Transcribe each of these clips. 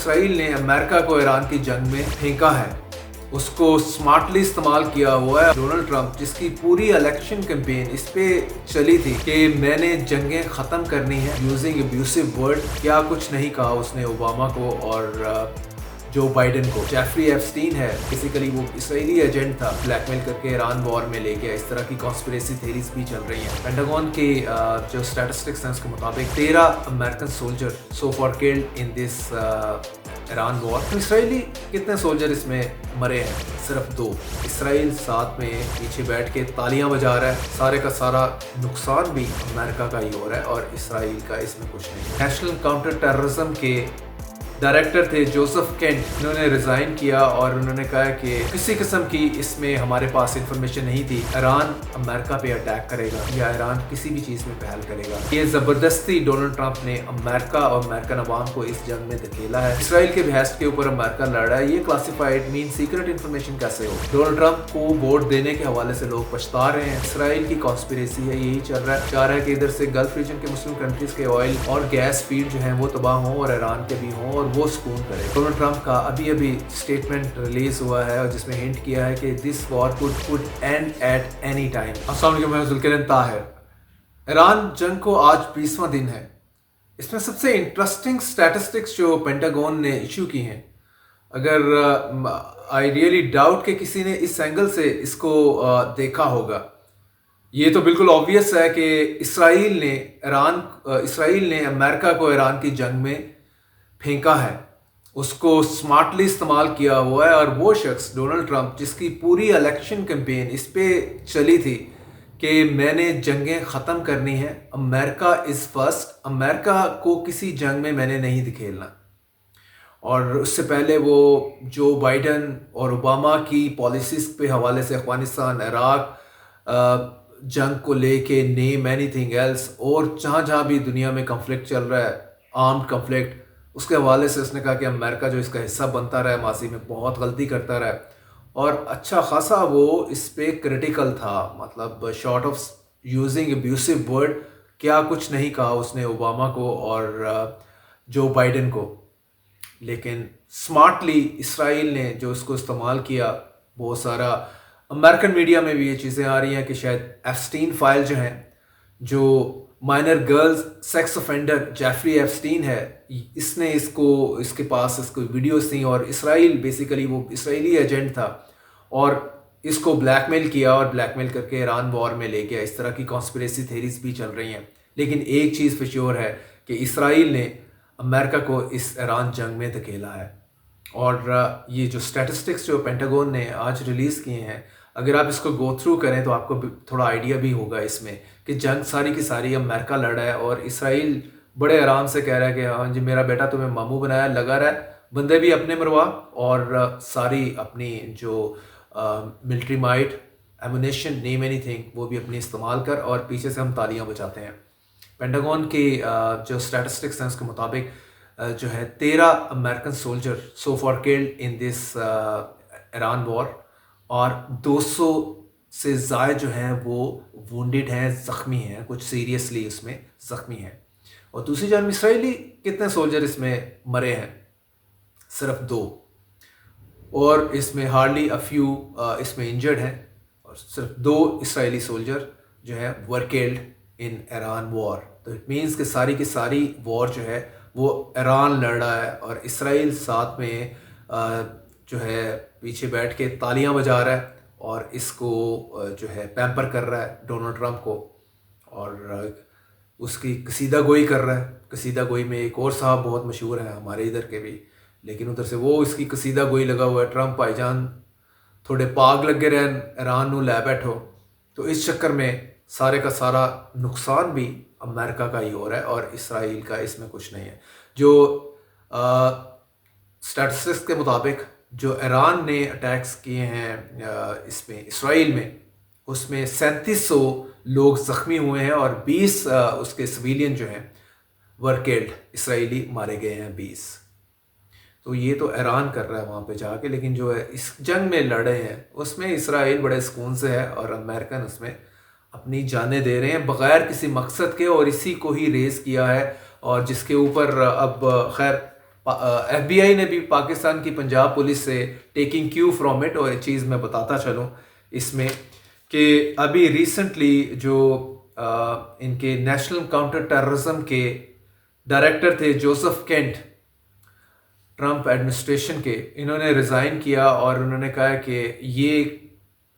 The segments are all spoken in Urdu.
اسرائیل نے امریکہ کو ایران کی جنگ میں پھینکا ہے اس کو سمارٹلی استعمال کیا ہوا ہے ڈونلڈ ٹرمپ، جس کی پوری الیکشن کیمپین اس پہ چلی تھی کہ میں نے جنگیں ختم کرنی ہے یوزنگ ابیوسو ورڈ. کیا کچھ نہیں کہا اس نے اوباما کو اور جو بائیڈن کو. جیفری ایپسٹین ہے، بیسیکلی وہ اسرائیلی ایجنٹ تھا، بلیک میل کر کے ایران وار میں لے گیا. اس طرح کی کانسپریسی تھیریز بھی چل رہی ہیں. پینٹاگون کی جو اسٹیٹسٹکس ہیں اس کے مطابق 13 American soldier so far killed in this Iran war. Israeli کتنے سولجر اس میں مرے ہیں؟ صرف 2. اسرائیل ساتھ میں پیچھے بیٹھ کے تالیاں بجا رہا ہے. سارے کا سارا نقصان بھی امریکہ کا ہی ہو رہا ہے اور اسرائیل کا اس میں کچھ نہیں. نیشنل کاؤنٹر ٹیررزم کے ڈائریکٹر تھے جوزف کینٹ، انہوں نے ریزائن کیا اور انہوں نے کہا کہ کسی قسم کی اس میں ہمارے پاس انفارمیشن نہیں تھی ایران امریکہ پہ اٹیک کرے گا یا ایران کسی بھی چیز میں پہل کرے گا. یہ زبردستی ڈونلڈ ٹرمپ نے امریکہ اور امریکن عوام کو اس جنگ میں دھکیلا ہے. اسرائیل کے بحث کے اوپر امریکہ لڑ رہا ہے. یہ کلاسیفائڈ مین سیکرٹ انفارمیشن کیسے ہو؟ ڈونلڈ ٹرمپ کو ووٹ دینے کے حوالے سے لوگ پچھتا رہے ہیں. اسرائیل کی کانسپریسی ہے، یہی چل رہا ہے. چاہ رہا ہے کہ ادھر سے گلف ریجن کے مسلم کنٹریز کے آئل اور گیس فیلڈ جو ہیں وہ تباہ ہوں اور ایران کے بھی ہوں اور وہ سکون کرے. ڈونلڈ ٹرمپ کا ابھی اسٹیٹمنٹ ریلیز ہوا ہے اور جس میں ہنٹ کیا ہے کہ دس وار could end at any time. السلام علیکم، میں ذوالکرن طاہر. ایران جنگ کو آج 20واں دن ہے. اس میں سب سے انٹرسٹنگ اسٹیٹسٹکس جو پینٹاگون نے ایشو کی ہیں، اگر آئی ریئلی ڈاؤٹ کہ کسی نے اس اینگل سے اس کو دیکھا ہوگا. یہ تو بالکل آبویس ہے کہ اسرائیل نے امریکہ کو ایران کی جنگ میں پھینکا ہے، اس کو سمارٹلی استعمال کیا ہوا ہے. اور وہ شخص ڈونلڈ ٹرمپ، جس کی پوری الیکشن کیمپین اس پہ چلی تھی کہ میں نے جنگیں ختم کرنی ہیں، امریکہ از فرسٹ، امریکہ کو کسی جنگ میں نے نہیں دکھیلنا. اور اس سے پہلے وہ جو بائیڈن اور اوباما کی پالیسیز پہ حوالے سے افغانستان، عراق جنگ کو لے کے نیم اینی تھنگ ایلس، اور جہاں جہاں بھی دنیا میں کنفلکٹ چل رہا ہے، آرمڈ کنفلکٹ، اس کے حوالے سے اس نے کہا کہ امریکہ جو اس کا حصہ بنتا رہا ہے ماضی میں بہت غلطی کرتا رہا ہے. اور اچھا خاصا وہ اس پہ کریٹیکل تھا، مطلب شارٹ آف یوزنگ ابیوسو ورڈ کیا کچھ نہیں کہا اس نے اوباما کو اور جو بائیڈن کو. لیکن سمارٹلی اسرائیل نے جو اس کو استعمال کیا، بہت سارا امریکن میڈیا میں بھی یہ چیزیں آ رہی ہیں کہ شاید ایپسٹین فائل جو ہیں، جو minor girls sex offender Jeffrey Epstein ہے، اس نے اس کے پاس ویڈیوز تھیں اور اسرائیل بیسیکلی وہ اسرائیلی ایجنٹ تھا اور اس کو بلیک میل کیا اور بلیک میل کر کے ایران وار میں لے گیا. اس طرح کی کانسپریسی تھیریز بھی چل رہی ہیں. لیکن ایک چیز فور شیور ہے کہ اسرائیل نے امریکہ کو اس ایران جنگ میں دھکیلا ہے. اور یہ جو اسٹیٹسٹکس جو پینٹاگون نے آج ریلیز کیے ہیں، اگر آپ اس کو گو تھرو کریں تو آپ کو تھوڑا آئیڈیا بھی ہوگا اس میں کہ جنگ ساری کی ساری امریکہ لڑ رہا ہے اور اسرائیل بڑے آرام سے کہہ رہا ہے کہ ہاں جی میرا بیٹا تمہیں ماموں بنایا، لگا رہا ہے، بندے بھی اپنے مروا اور ساری اپنی جو ملٹری مائٹ، ایمونیشن، نیم اینی تھنگ، وہ بھی اپنی استعمال کر اور پیچھے سے ہم تالیاں بجاتے ہیں. پینٹاگون کی جو اسٹیٹسٹکس ہیں اس کے مطابق جو ہے 13 American soldier so far killed in this Iran war اور 200 سے زائد جو ہیں وہ وونڈڈ ہیں، زخمی ہیں، کچھ سیریسلی اس میں زخمی ہیں. اور دوسری جانب اسرائیلی کتنے سولجر اس میں مرے ہیں؟ صرف 2. اور اس میں ہارڈلی فیو اس میں انجرڈ ہیں اور صرف 2 اسرائیلی سولجر جو ہے ور کلڈ ان ایران وار. تو اٹ مینس کہ ساری کی ساری وار جو ہے وہ ایران لڑ رہا ہے اور اسرائیل ساتھ میں جو ہے پیچھے بیٹھ کے تالیاں بجا رہا ہے اور اس کو جو ہے پیمپر کر رہا ہے ڈونلڈ ٹرمپ کو اور اس کی قصیدہ گوئی کر رہا ہے. قصیدہ گوئی میں ایک اور صاحب بہت مشہور ہیں ہمارے ادھر کے بھی، لیکن ادھر سے وہ اس کی قصیدہ گوئی لگا ہوا ہے، ٹرمپ بھائی جان تھوڑے پاگ لگے رہن، ایران نو لے بیٹھو. تو اس چکر میں سارے کا سارا نقصان بھی امریکہ کا ہی ہو رہا ہے اور اسرائیل کا اس میں کچھ نہیں ہے. جو اسٹیٹسٹکس کے مطابق جو ایران نے اٹیکس کیے ہیں اس میں اسرائیل میں، اس میں 3700 لوگ زخمی ہوئے ہیں اور 20 اس کے سویلین جو ہیں ور کلڈ، اسرائیلی مارے گئے ہیں 20. تو یہ تو ایران کر رہا ہے وہاں پہ جا کے، لیکن جو ہے اس جنگ میں لڑے ہیں اس میں اسرائیل بڑے سکون سے ہے اور امریکن اس میں اپنی جانیں دے رہے ہیں بغیر کسی مقصد کے، اور اسی کو ہی ریز کیا ہے اور جس کے اوپر اب خیر ایف بی آئی نے بھی پاکستان کی پنجاب پولیس سے ٹیکنگ کیو فرام اٹ. اور ایک چیز میں بتاتا چلوں اس میں کہ ابھی ریسنٹلی جو ان کے نیشنل کاؤنٹر ٹیررزم کے ڈائریکٹر تھے جوزف کینٹ ٹرمپ ایڈمنسٹریشن کے, انہوں نے ریزائن کیا اور انہوں نے کہا کہ یہ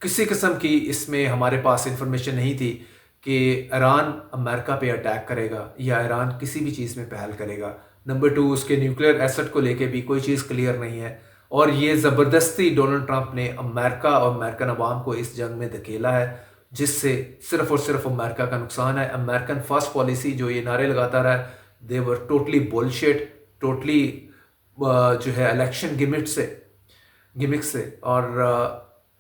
کسی قسم کی اس میں ہمارے پاس انفارمیشن نہیں تھی کہ ایران امریکہ پہ اٹیک کرے گا یا ایران کسی بھی چیز میں پہل کرے گا. نمبر 2, اس کے نیوکلیئر ایسٹ کو لے کے بھی کوئی چیز کلیئر نہیں ہے. اور یہ زبردستی ڈونلڈ ٹرمپ نے امریکہ اور امریکن عوام کو اس جنگ میں دھکیلا ہے, جس سے صرف اور صرف امریکہ کا نقصان ہے. امریکن فرسٹ پالیسی جو یہ نعرے لگاتا رہا, دے ور ٹوٹلی بولشٹ, ٹوٹلی جو ہے الیکشن گمک سے اور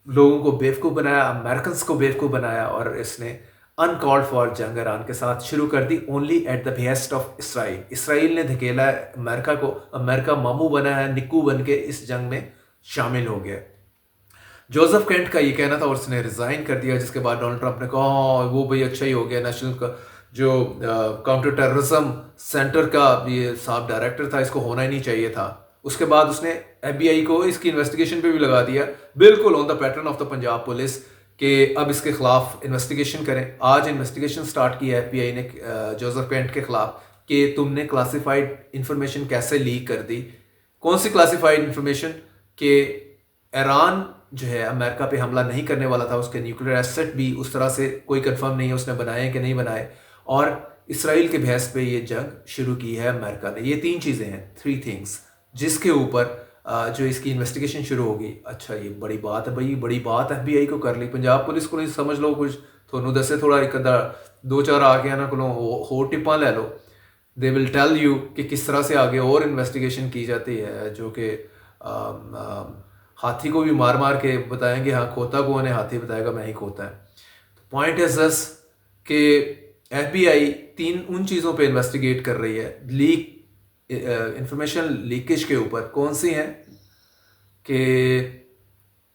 لوگوں کو بیوقوف بنایا, امریکنس کو بیوقوف بنایا, اور اس نے انکالڈ فار جنگ ایران کے ساتھ شروع کر دی only at the behest of Israel. Israel نے دھکیلا ہے امریکہ کو, امریکہ ماموں بنا ہے, نکو بن کے اس جنگ میں شامل ہو گیا. جوزف کینٹ کا یہ کہنا تھا اور اس نے ریزائن کر دیا, جس کے بعد ڈونلڈ ٹرمپ نے کہا ہاں وہ بھائی اچھا ہی ہو گیا, نیشنل کا جو کاؤنٹر ٹیررزم سینٹر کا یہ صاحب ڈائریکٹر تھا, اس کو ہونا ہی نہیں چاہیے تھا. اس کے بعد اس نے ایف بی آئی کو اس کی انویسٹیگیشن پہ بھی لگا دیا, بالکل on the pattern of the Punjab police, کہ اب اس کے خلاف انویسٹیگیشن کریں. آج انویسٹیگیشن سٹارٹ کی ہے ایف بی آئی نے جوزف کینٹ کے خلاف کہ تم نے کلاسیفائڈ انفارمیشن کیسے لیک کر دی. کون سی کلاسیفائڈ انفارمیشن؟ کہ ایران جو ہے امریکہ پہ حملہ نہیں کرنے والا تھا, اس کے نیوکلیئر ایسٹ بھی اس طرح سے کوئی کنفرم نہیں ہے اس نے بنائے کہ نہیں بنائے, اور اسرائیل کے بحث پہ یہ جنگ شروع کی ہے امریکہ نے. یہ 3 چیزیں ہیں, 3 things, جس کے اوپر جو اس کی انویسٹیگیشن شروع ہوگی. اچھا یہ بڑی بات ہے بھائی, بڑی بات ایف بی آئی کو کر لی, پنجاب پولیس کو نہیں سمجھ لو کچھ, تھوڑا دسے تھوڑا ایک 2-4 آ کے نا کو ہو ٹپاں لے لو, دے ول ٹیل یو کہ کس طرح سے آگے اور انویسٹیگیشن کی جاتی ہے, جو کہ ہاتھی کو بھی مار مار کے بتائیں گے ہاں کھوتا کون ہے, ہاتھی بتائے گا میں ہی کھوتا ہے. پوائنٹ از دس کہ ایف بی آئی 3 ان چیزوں پہ انویسٹیگیٹ کر رہی ہے لیک انفارمیشن لیکیج کے اوپر. کون سی ہیں؟ کہ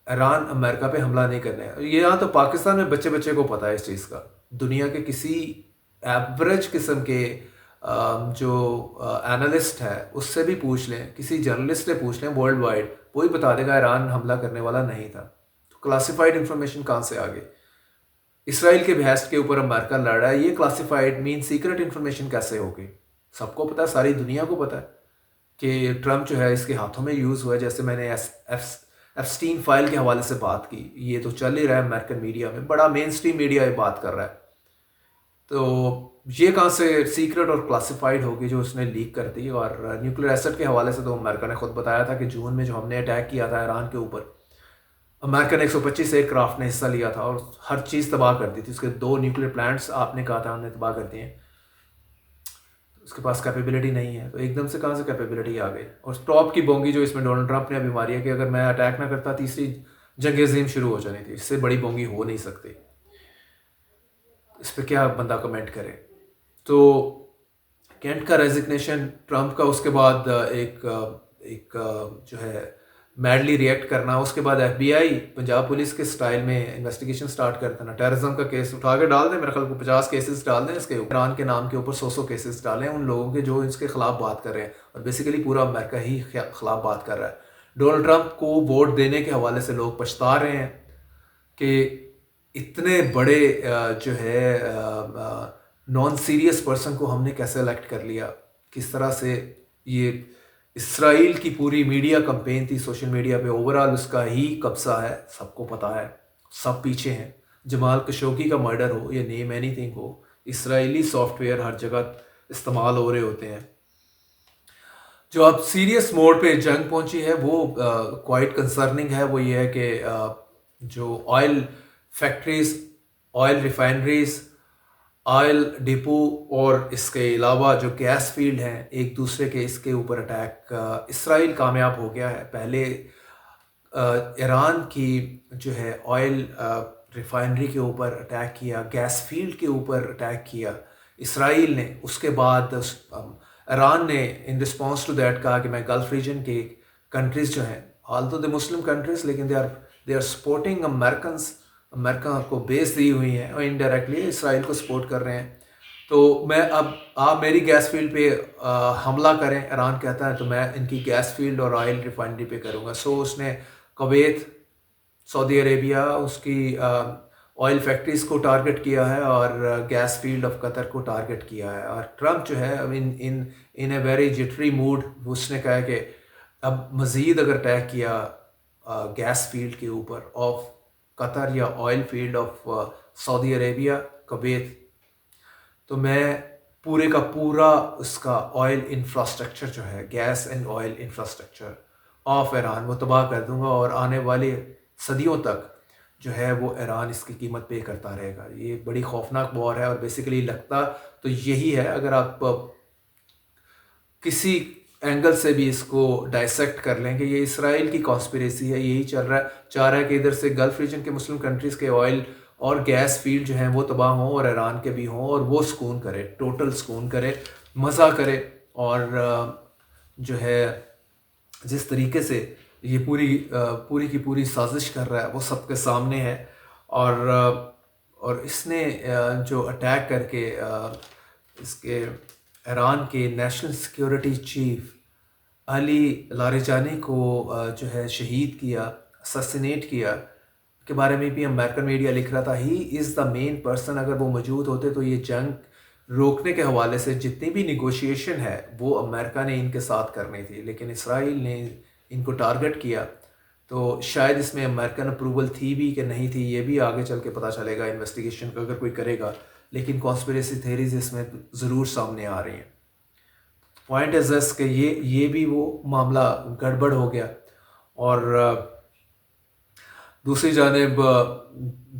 ایران امریکہ پہ حملہ نہیں کرنا ہے. یہاں تو پاکستان میں بچے کو پتہ ہے اس چیز کا, دنیا کے کسی ایوریج قسم کے جو اینالسٹ ہے اس سے بھی پوچھ لیں, کسی جرنلسٹ سے پوچھ لیں ورلڈ وائڈ, وہی بتا دے گا ایران حملہ کرنے والا نہیں تھا. تو کلاسیفائڈ انفارمیشن کہاں سے آگے؟ اسرائیل کے بحث کے اوپر امریکہ لڑ رہا ہے, یہ کلاسیفائڈ مین سیکرٹ انفارمیشن کیسے ہوگی؟ سب کو پتہ ہے, ساری دنیا کو پتہ ہے کہ ٹرمپ جو ہے اس کے ہاتھوں میں یوز ہوا ہے. جیسے میں نے ایپسٹین فائل کے حوالے سے بات کی, یہ تو چل ہی رہا ہے امریکن میڈیا میں, بڑا مین اسٹریم میڈیا یہ بات کر رہا ہے. تو یہ کہاں سے سیکرٹ اور کلاسیفائڈ ہوگی جو اس نے لیک کر دی؟ اور نیوکلیئر ایسٹ کے حوالے سے تو امریکہ نے خود بتایا تھا کہ جون میں جو ہم نے اٹیک کیا تھا ایران کے اوپر, امریکہ نے 125 ایئر کرافٹ نے حصہ لیا تھا اور ہر چیز تباہ کر دی تھی. اس کے 2 نیوکلیئر پلانٹس آپ نے کہا تھا ہم نے تباہ کر دیے ہیں. اس کے پاس کیپیبلٹی نہیں ہے, تو ایک دم سے کہاں سے کیپیبلٹی آ گئی؟ اور ٹاپ کی بونگی جو اس میں ڈونلڈ ٹرمپ نے ابھی ماری ہے کہ اگر میں اٹیک نہ کرتا تیسری جنگ عظیم شروع ہو جانی تھی. اس سے بڑی بونگی ہو نہیں سکتی. اس پہ کیا بندہ کمنٹ کرے؟ تو کینٹ کا ریزگنیشن, ٹرمپ کا اس کے بعد ایک جو ہے میڈلی ریئیکٹ کرنا, اس کے بعد ایف بی آئی پنجاب پولیس کے سٹائل میں انویسٹیگیشن سٹارٹ کر دینا, ٹیررزم کا کیس اٹھا کے ڈال دیں, میرے خیال کو 50 کیسز ڈال دیں اس کے اوپر, ایران کے نام کے اوپر 100 کیسز ڈالیں ان لوگوں کے جو اس کے خلاف بات کر رہے ہیں, اور بیسیکلی پورا امریکہ ہی خلاف بات کر رہا ہے. ڈونلڈ ٹرمپ کو ووٹ دینے کے حوالے سے لوگ پچھتا رہے ہیں کہ اتنے بڑے جو ہے نان سیریس پرسن کو ہم نے کیسے الیکٹ کر لیا. کس طرح سے یہ اسرائیل کی پوری میڈیا کمپین تھی سوشل میڈیا پہ, اوورال اس کا ہی قبضہ ہے, سب کو پتہ ہے, سب پیچھے ہیں. جمال خشوگی کا مرڈر ہو یا نیم اینی تھنگ ہو, اسرائیلی سافٹ ویئر ہر جگہ استعمال ہو رہے ہوتے ہیں. جو اب سیریس موڈ پہ جنگ پہنچی ہے وہ کوائٹ کنسرننگ ہے. وہ یہ ہے کہ جو oil factories, oil refineries, oil depot اور اس کے علاوہ جو گیس فیلڈ ہیں ایک دوسرے کے, اس کے اوپر اٹیک اسرائیل کامیاب ہو گیا ہے. پہلے ایران کی جو ہے آئل ریفائنری کے اوپر اٹیک کیا, گیس فیلڈ کے اوپر اٹیک کیا اسرائیل نے. اس کے بعد ایران نے ان رسپانس ٹو دیٹ کہا کہ میں گلف ریجن کے کنٹریز جو ہیں, آلدو دے مسلم کنٹریز, لیکن دے آر سپورٹنگ امریکنس, امریکہ کو بیس دی ہوئی ہیں اور انڈائریکٹلی اسرائیل کو سپورٹ کر رہے ہیں. تو میں اب آپ میری گیس فیلڈ پہ حملہ کریں، ایران کہتا ہے، تو میں ان کی گیس فیلڈ اور آئل ریفائنری پہ کروں گا. سو اس نے کویت، سعودی عربیہ، اس کی آئل فیکٹریز کو ٹارگٹ کیا ہے اور گیس فیلڈ آف قطر کو ٹارگٹ کیا ہے. اور ٹرمپ جو ہے ان اے ویری جٹری موڈ، اس نے کہا کہ اب مزید اگر اٹیک کیا گیس فیلڈ کے اوپر آف قطر یا oil field of Saudi Arabia, Kuwait, تو میں پورے کا پورا اس کا آئل انفراسٹرکچر جو ہے، gas and oil infrastructure of Iran, وہ تباہ کر دوں گا. اور آنے والے صدیوں تک جو ہے وہ ایران اس کی قیمت پے کرتا رہے گا. یہ بڑی خوفناک وار ہے، اور بیسیکلی لگتا تو یہی ہے. اگر آپ کسی اینگل سے بھی اس کو ڈائسیکٹ کر لیں کہ یہ اسرائیل کی کانسپریسی ہے، یہی چل رہا ہے، چاہ رہا ہے کہ ادھر سے گلف ریجن کے مسلم کنٹریز کے آئل اور گیس فیلڈ جو ہیں وہ تباہ ہوں اور ایران کے بھی ہوں، اور وہ سکون کرے، ٹوٹل سکون کرے، مزہ کرے. اور جو ہے جس طریقے سے یہ پوری کی پوری سازش کر رہا ہے وہ سب کے سامنے ہے. اور اس نے جو اٹیک کر کے اس کے ایران کے نیشنل سیکیورٹی چیف علی لاریجانی کو جو ہے شہید کیا، اسسینیٹ کیا، کے بارے میں بھی امریکن میڈیا لکھ رہا تھا. ہی از دا مین پرسن. اگر وہ موجود ہوتے تو یہ جنگ روکنے کے حوالے سے جتنی بھی نیگوشیشن ہے وہ امریکہ نے ان کے ساتھ کرنی تھی، لیکن اسرائیل نے ان کو ٹارگٹ کیا. تو شاید اس میں امریکن اپروول تھی بھی کہ نہیں تھی، یہ بھی آگے چل کے پتہ چلے گا انویسٹیگیشن کا اگر کوئی کرے گا. لیکن کانسپریسی تھیریز اس میں ضرور سامنے آ رہی ہیں. پوائنٹ از دس کہ یہ بھی وہ معاملہ گڑبڑ ہو گیا. اور دوسری جانب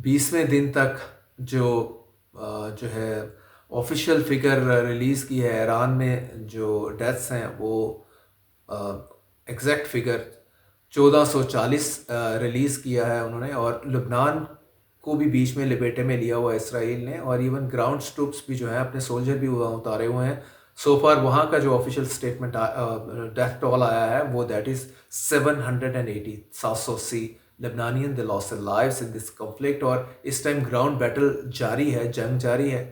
20ویں دن تک جو ہے آفیشیل فگر ریلیز کی ہے ایران میں، جو ڈیتھس ہیں وہ ایگزیکٹ فگر 1440 ریلیز کیا ہے انہوں نے. اور لبنان کو بھی بیچ میں لپیٹے میں لیا ہوا اسرائیل نے، اور ایون گراؤنڈ ٹروپس بھی جو ہیں اپنے سولجر بھی اتارے ہوئے ہیں. سو فار وہاں کا جو آفیشیل اسٹیٹمنٹ ڈیتھ ٹول آیا ہے وہ that is 780، 780 Lebanese they lost their lives in this conflict. اور اس ٹائم گراؤنڈ بیٹل جاری ہے، جنگ جاری ہے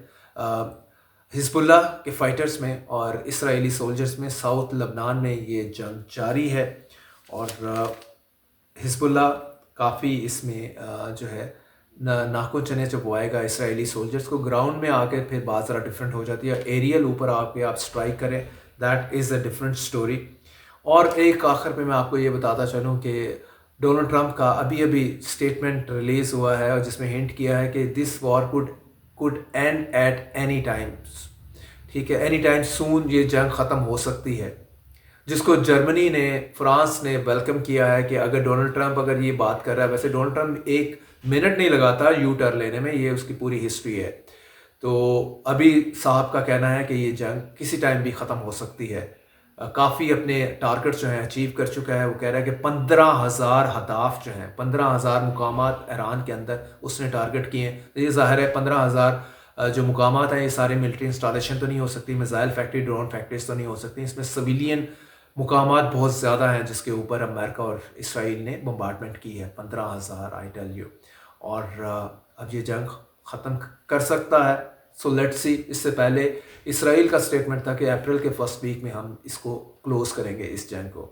حزب اللہ کے فائٹرز میں اور اسرائیلی سولجرز میں. ساؤتھ لبنان میں یہ جنگ جاری ہے، اور حزب اللہ کافی اس میں جو ہے ناکو چنے چبوائے گا اسرائیلی سولجرز کو. گراؤنڈ میں آ کے پھر بات ذرا ڈفرینٹ ہو جاتی ہے. ایریل اوپر آ کے آپ سٹرائک کریں، that is a different story. اور ایک آخر پہ میں آپ کو یہ بتاتا چلوں کہ ڈونلڈ ٹرمپ کا ابھی اسٹیٹمنٹ ریلیز ہوا ہے، اور جس میں ہنٹ کیا ہے کہ دس وار could end at any time. ٹھیک ہے، اینی ٹائم سون یہ جنگ ختم ہو سکتی ہے، جس کو جرمنی نے، فرانس نے ویلکم کیا ہے کہ اگر ڈونلڈ ٹرمپ اگر یہ بات کر رہا ہے. ویسے ڈونلڈ ٹرمپ ایک منٹ نہیں لگاتا یو ٹرن لینے میں، یہ اس کی پوری ہسٹری ہے. تو ابھی صاحب کا کہنا ہے کہ یہ جنگ کسی ٹائم بھی ختم ہو سکتی ہے. کافی اپنے ٹارگٹس جو ہیں اچیو کر چکا ہے. وہ کہہ رہا ہے کہ 15,000 اہداف جو ہیں، 15,000 مقامات ایران کے اندر اس نے ٹارگٹ کیے ہیں. یہ ظاہر ہے 15,000 جو مقامات ہیں یہ سارے ملٹری انسٹالیشن تو نہیں ہو سکتی، میزائل فیکٹری، ڈرون فیکٹریز تو نہیں ہو سکتی. اس میں سویلین مقامات بہت زیادہ ہیں جس کے اوپر امریکہ اور اسرائیل نے بمبارڈمنٹ کی ہے. 15,000 آئی ٹیل یو. اور اب یہ جنگ ختم کر سکتا ہے. So let see. اس سے پہلے اسرائیل کا اسٹیٹمنٹ تھا کہ اپریل کے فرسٹ ویک میں ہم اس کو کلوز کریں گے، اس جنگ کو.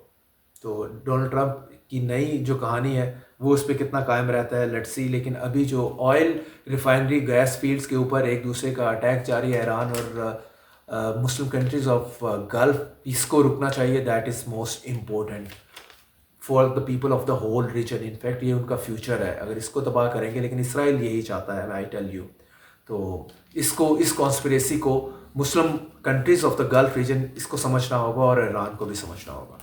تو ڈونلڈ ٹرمپ کی نئی جو کہانی ہے وہ اس پہ کتنا قائم رہتا ہے، لیٹ سی. لیکن ابھی جو آئل ریفائنری گیس فیلڈز کے اوپر ایک دوسرے کا اٹیک جاری ہے ایران اور مسلم کنٹریز آف گلف، اس کو رکنا چاہیے. That is most important for the people of the whole region. In fact یہ ان کا فیوچر ہے اگر اس کو تباہ کریں گے، لیکن اسرائیل یہی چاہتا ہے، آئی ٹیل یو. تو اس کانسپریسی کو Muslim countries of the Gulf region اس کو سمجھنا ہوگا اور ایران کو بھی سمجھنا ہوگا.